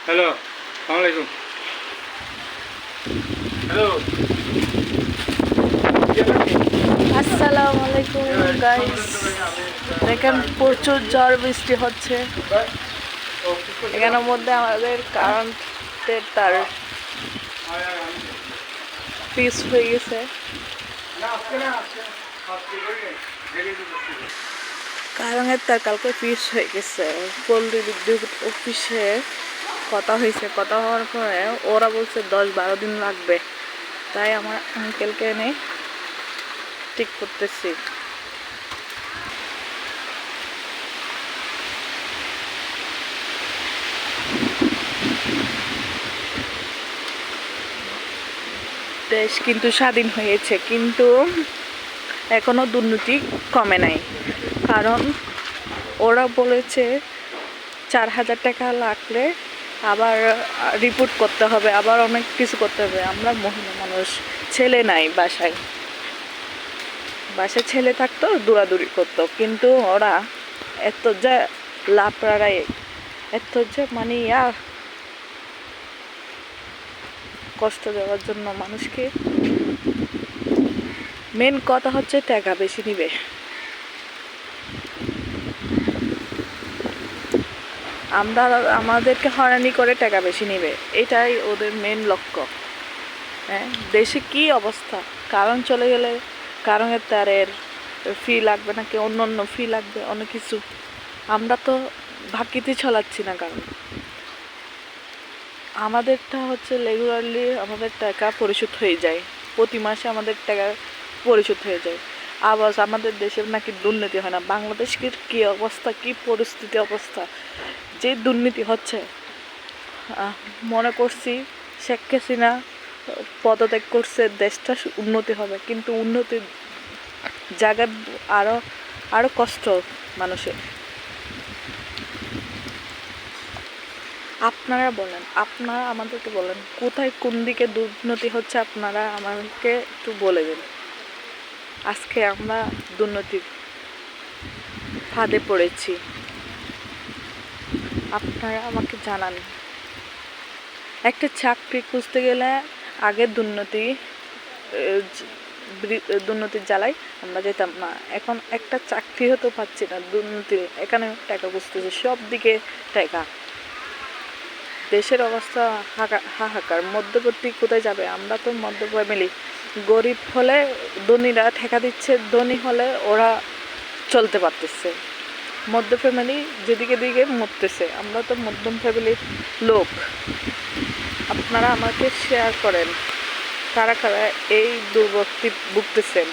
Hello, আসসালামু আলাইকুম। Hello, আসসালামু আলাইকুম গাইস। দেখেন প্রচুর ঝড় বৃষ্টি হচ্ছে। এখানের মধ্যে আমাদের কারেন্টের তার ফিস হয়ে গেছে। কারেন্টের তার কালকে ফিস হয়ে গেছে। পল্লী বিদ্যুৎ অফিসে কথা হয়েছে, কথা হওয়ার পরে ওরা বলছে 10-12 দিন লাগবে। তাই আমার আঙ্কেলকে এনে ঠিক করতেছি। দেশ কিন্তু স্বাধীন হয়েছে, কিন্তু এখনো দুর্নীতি কমে নাই। কারণ ওরা বলেছে 4,000 টাকা লাগলে আবার রিপোর্ট করতে হবে, আবার অনেক কিছু করতে হবে। আমরা মহিলা মানুষ, ছেলে নাই বাসায়। বাসায় ছেলে থাকতো দৌড়াদৌড়ি করতো, কিন্তু ওরা এত যে লাপড়ারাই, এত যে মানে কষ্ট দেওয়ার জন্য মানুষকে। মেন কথা হচ্ছে টাকা বেশি নিবে। আমরা আমাদেরকে হয়রানি করে টাকা বেশি নিবে, এটাই ওদের মেন লক্ষ্য। হ্যাঁ, দেশে কি অবস্থা, কারেন্ট চলে গেলে কারেন্টের তারের ফি লাগবে নাকি অন্য অন্য ফি লাগবে, অনেক কিছু। আমরা তো ভাগ্যিতে চালাচ্ছি না, কারণ আমাদেরটা হচ্ছে রেগুলারলি আমাদের টাকা পরিশোধ হয়ে যায়। প্রতি মাসে আমাদের টাকা পরিশোধ হয়ে যায়। আবার আমাদের দেশের নাকি দুর্নীতি হয় না। বাংলাদেশের কী অবস্থা, কি পরিস্থিতি অবস্থা, যে দুর্নীতি হচ্ছে। মনে করছি শেখ হাসিনা পদত্যাগ করছে, দেশটা উন্নতি হবে, কিন্তু উন্নতির জায়গায় আরো আরো কষ্ট মানুষের। আপনারা বলেন, আপনারা আমাদেরকে বলেন কোথায় কোন দিকে দুর্নীতি হচ্ছে, আপনারা আমাদেরকে একটু বলে দিন। আজকে আমরা দুর্নীতির ফাঁদে পড়েছি, আপনারা আমাকে জানান। একটা চাকরি খুঁজতে গেলে আগে দুর্নীতির জ্বালাই আমরা যেতাম না। এখন একটা চাকরি হতে পারছি না, দুর্নীতি। এখানে টাকা খুঁজতেছে, সব দিকে টাকা। দেশের অবস্থা হাহাকার। মধ্যবর্তী কোথায় যাবে? আমরা তো মধ্য ফ্যামিলি। গরিব হলে ধনীরা ঠেকা দিচ্ছে, ধনী হলে ওরা চলতে পারতেছে। মধ্য ফ্যামিলি যেদিকে দিকে মরতেছে। আমরা তো মধ্যম ফ্যামিলির লোক। আপনারা আমাকে শেয়ার করেন কারা কারা এই দুর্ভোগে ভুগতেছেন।